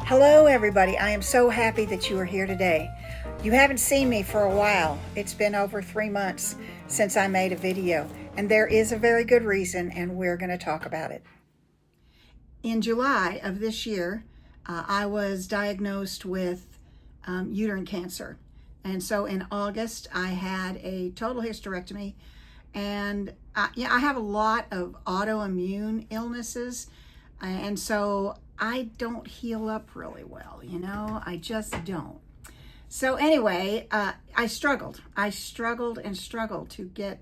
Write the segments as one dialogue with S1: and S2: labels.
S1: Hello, everybody. I am so happy that you are here today. You haven't seen me for a while. It's been over 3 months since I made a video, and there is a very good reason, and we're going to talk about it. In July of this year, I was diagnosed with uterine cancer. And so in August, I had a total hysterectomy, and I have a lot of autoimmune illnesses, and so I don't heal up really well, I just don't. So anyway, I struggled and struggled to get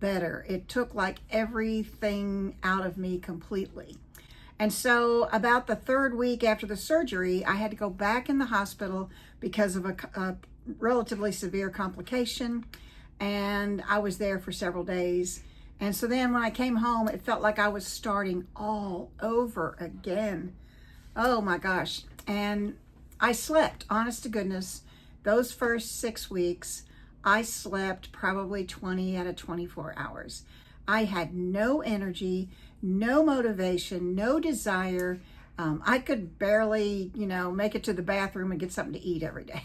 S1: better. It took like everything out of me completely. And so about the third week after the surgery, I had to go back in the hospital because of a relatively severe complication. And I was there for several days. And so then when I came home, it felt like I was starting all over again. Oh my gosh. And I slept, honest to goodness, those first 6 weeks, I slept probably 20 out of 24 hours. I had no energy, no motivation, no desire. I could barely, make it to the bathroom and get something to eat every day.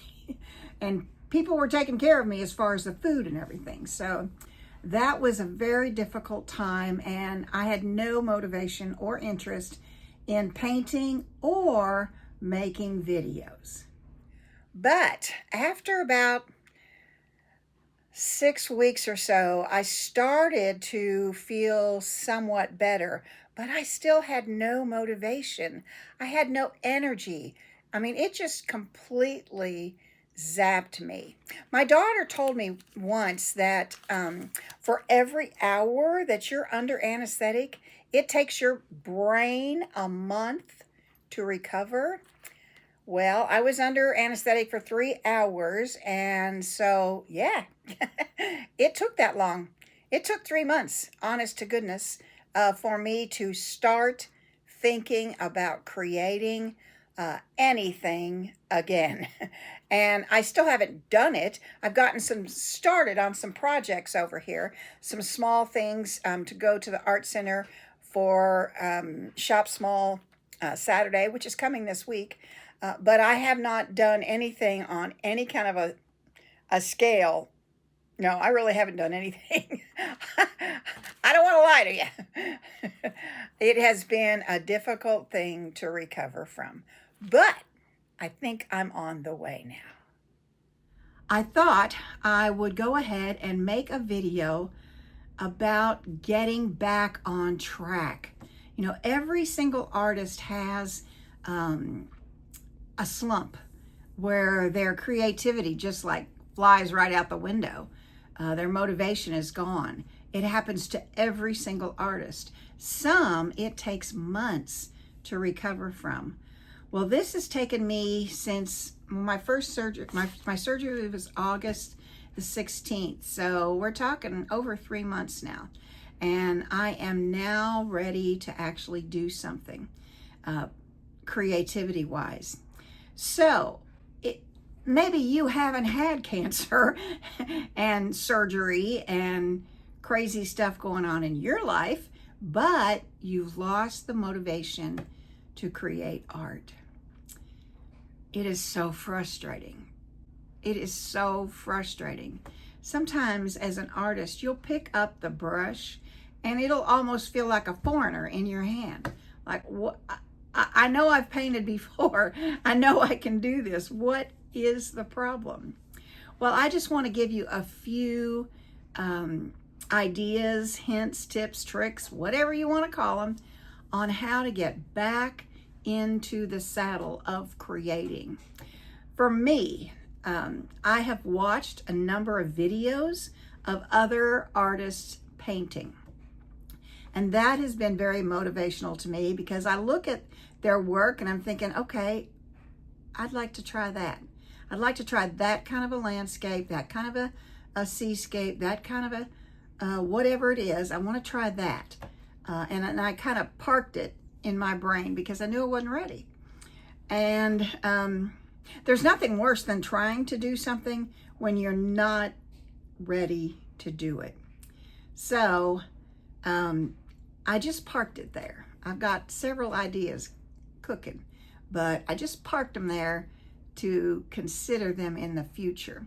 S1: And people were taking care of me as far as the food and everything. So that was a very difficult time, and I had no motivation or interest in painting or making videos. But after about 6 weeks or so, I started to feel somewhat better, but I still had no motivation. I had no energy. I mean, it just completely zapped me. My daughter told me once that for every hour that you're under anesthetic, it takes your brain a month to recover. Well, I was under anesthetic for 3 hours, and so, yeah, it took that long. It took 3 months, honest to goodness, for me to start thinking about creating anything again. And I still haven't done it. I've gotten started on some projects over here, some small things to go to the art center for Shop Small Saturday, which is coming this week. But I have not done anything on any kind of a scale. No, I really haven't done anything. I don't want to lie to you. It has been a difficult thing to recover from, but I think I'm on the way now. I thought I would go ahead and make a video about getting back on track. Every single artist has a slump where their creativity just like flies right out the window. Their motivation is gone. It happens to every single artist. Some it takes months to recover from. Well, this has taken me since my first surgery. My surgery was August the 16th. So we're talking over 3 months now. And I am now ready to actually do something creativity-wise. So maybe you haven't had cancer and surgery and crazy stuff going on in your life, but you've lost the motivation to create art. It is so frustrating. It is so frustrating. Sometimes as an artist, you'll pick up the brush and it'll almost feel like a foreigner in your hand. Like, what? I know I've painted before. I know I can do this. What is the problem? Well, I just want to give you a few ideas, hints, tips, tricks, whatever you want to call them, on how to get back into the saddle of creating. For me, I have watched a number of videos of other artists painting. And that has been very motivational to me because I look at their work and I'm thinking, okay, I'd like to try that. I'd like to try that kind of a landscape, that kind of a seascape, that kind of a whatever it is. I want to try that. And I kind of parked it in my brain because I knew I wasn't ready. And there's nothing worse than trying to do something when you're not ready to do it. So I just parked it there. I've got several ideas cooking, but I just parked them there to consider them in the future.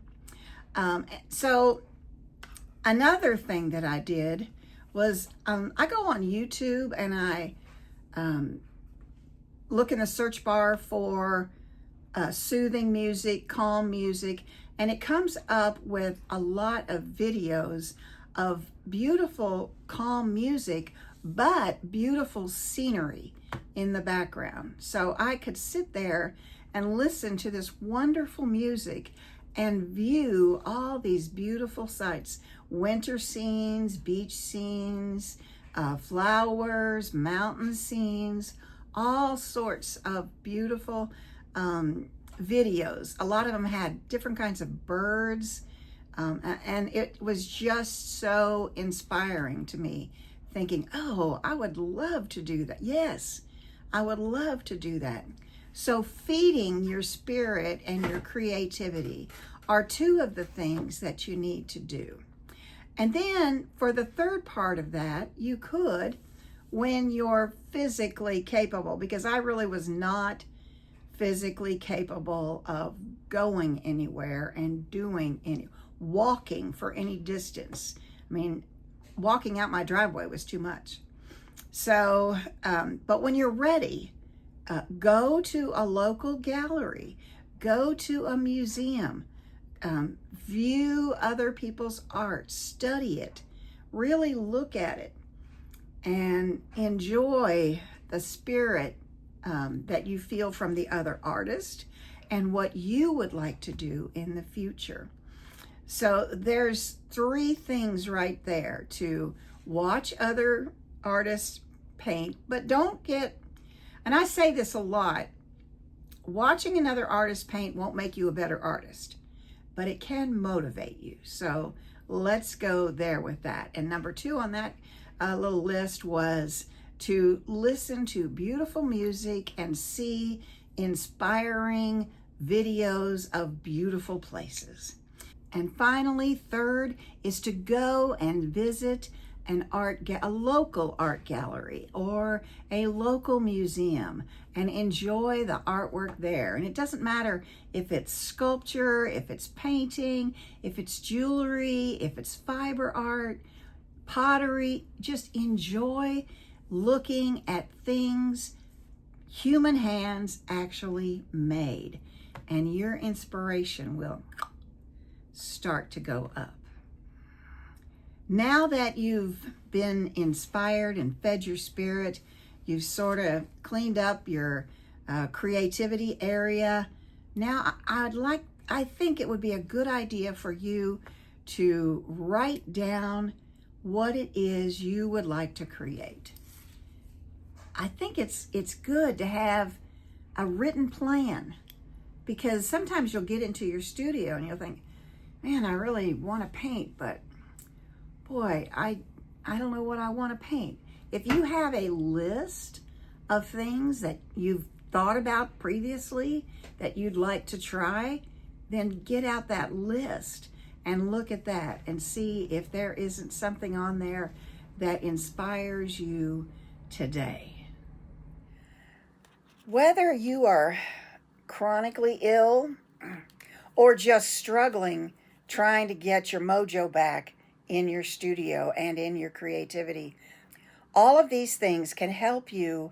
S1: So another thing that I did was I go on YouTube and I look in the search bar for soothing music, calm music, and it comes up with a lot of videos of beautiful, calm music, but beautiful scenery in the background. So I could sit there and listen to this wonderful music and view all these beautiful sights, winter scenes, beach scenes, flowers, mountain scenes, all sorts of beautiful videos. A lot of them had different kinds of birds, and it was just so inspiring to me, thinking, oh, I would love to do that. Yes, I would love to do that. So feeding your spirit and your creativity are two of the things that you need to do. And then for the third part of that, you could, when you're physically capable, because I really was not physically capable of going anywhere and walking for any distance. I mean, walking out my driveway was too much. So, but when you're ready, go to a local gallery, go to a museum, view other people's art, study it, really look at it, and enjoy the spirit that you feel from the other artist and what you would like to do in the future. So there's three things right there: to watch other artists paint, but don't get, and I say this a lot, watching another artist paint won't make you a better artist, but it can motivate you. So let's go there with that. And number two on that little list was to listen to beautiful music and see inspiring videos of beautiful places. And finally, third is to go and visit a local art gallery or a local museum and enjoy the artwork there. And it doesn't matter if it's sculpture, if it's painting, if it's jewelry, if it's fiber art, pottery. Just enjoy looking at things human hands actually made, and your inspiration will start to go up. Now that you've been inspired and fed your spirit, you've sort of cleaned up your creativity area. Now I think it would be a good idea for you to write down what it is you would like to create. I think it's good to have a written plan, because sometimes you'll get into your studio and you'll think, man, I really want to paint, but boy, I don't know what I want to paint. If you have a list of things that you've thought about previously that you'd like to try, then get out that list and look at that and see if there isn't something on there that inspires you today. Whether you are chronically ill or just struggling trying to get your mojo back in your studio and in your creativity, all of these things can help you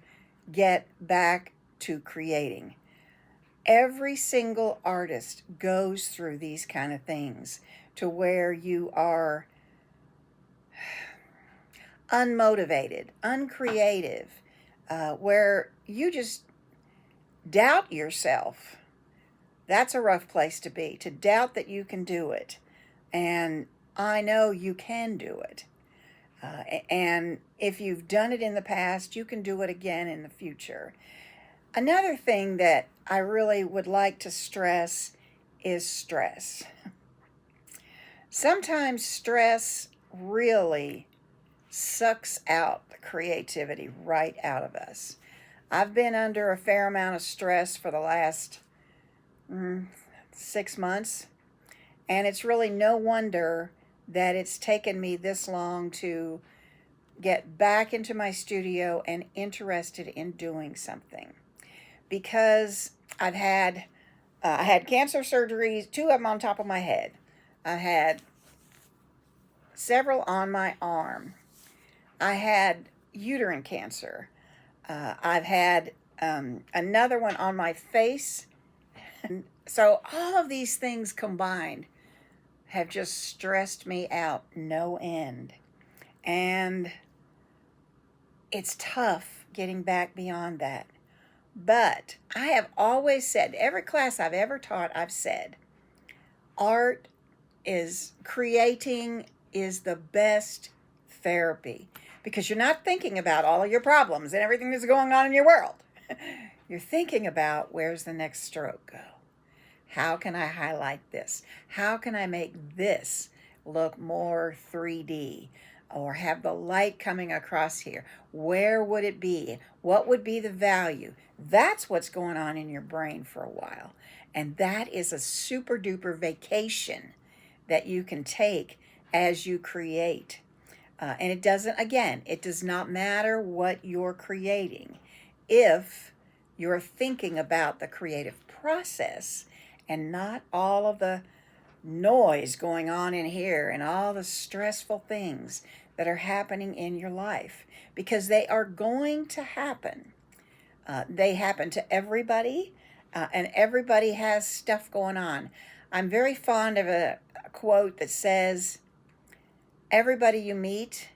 S1: get back to creating. Every single artist goes through these kind of things, to where you are unmotivated, uncreative, where you just doubt yourself. That's a rough place to be, to doubt that you can do it. And I know you can do it. And if you've done it in the past, you can do it again in the future. Another thing that I really would like to stress is stress. Sometimes stress really sucks out the creativity right out of us. I've been under a fair amount of stress for the last 6 months, and it's really no wonder that it's taken me this long to get back into my studio and interested in doing something. because I had cancer surgeries, 2 of them on top of my head. I had several on my arm. I had uterine cancer. I've had another one on my face. So all of these things combined have just stressed me out no end. And it's tough getting back beyond that. But I have always said, every class I've ever taught, I've said, art is creating is the best therapy, because you're not thinking about all of your problems and everything that's going on in your world. You're thinking about, where's the next stroke go? How can I highlight this? How can I make this look more 3D? Or have the light coming across here? Where would it be? What would be the value? That's what's going on in your brain for a while. And that is a super duper vacation that you can take as you create. And it doesn't, again, it does not matter what you're creating if you're thinking about the creative process and not all of the noise going on in here and all the stressful things that are happening in your life, because they are going to happen. They happen to everybody, and everybody has stuff going on. I'm very fond of a quote that says, everybody you meet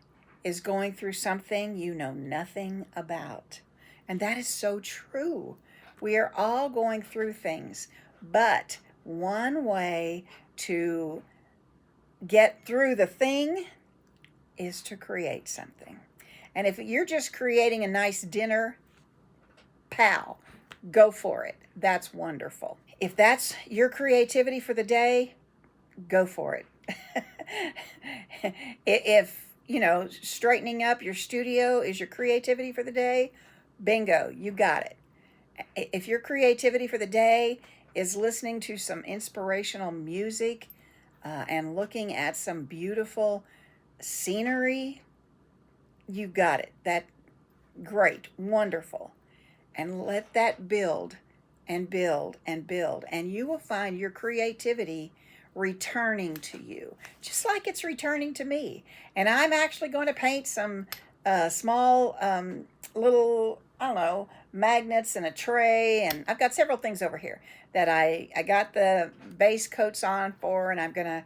S1: is going through something you know nothing about. And that is so true. We are all going through things, but one way to get through the thing is to create something. And if you're just creating a nice dinner, pal, go for it. That's wonderful. If that's your creativity for the day, go for it. If, straightening up your studio is your creativity for the day, bingo, you got it. If your creativity for the day is listening to some inspirational music and looking at some beautiful scenery, you got it. That great, wonderful. And let that build and build and build. And you will find your creativity returning to you, just like it's returning to me. And I'm actually going to paint some small little, I don't know, magnets and a tray. And I've got several things over here that I got the base coats on for, and I'm going to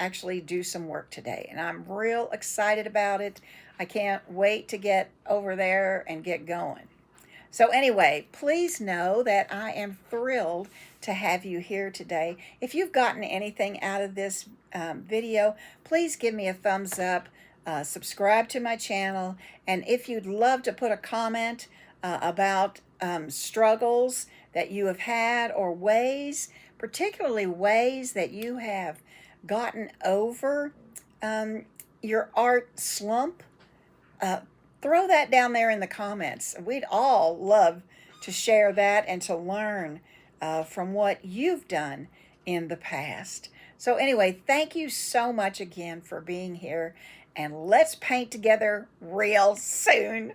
S1: actually do some work today. And I'm real excited about it. I can't wait to get over there and get going. So anyway, please know that I am thrilled to have you here today. If you've gotten anything out of this video, please give me a thumbs up, subscribe to my channel, and if you'd love to put a comment about struggles that you have had, or ways, particularly ways that you have gotten over your art slump, throw that down there in the comments. We'd all love to share that and to learn from what you've done in the past. So anyway, thank you so much again for being here, and let's paint together real soon.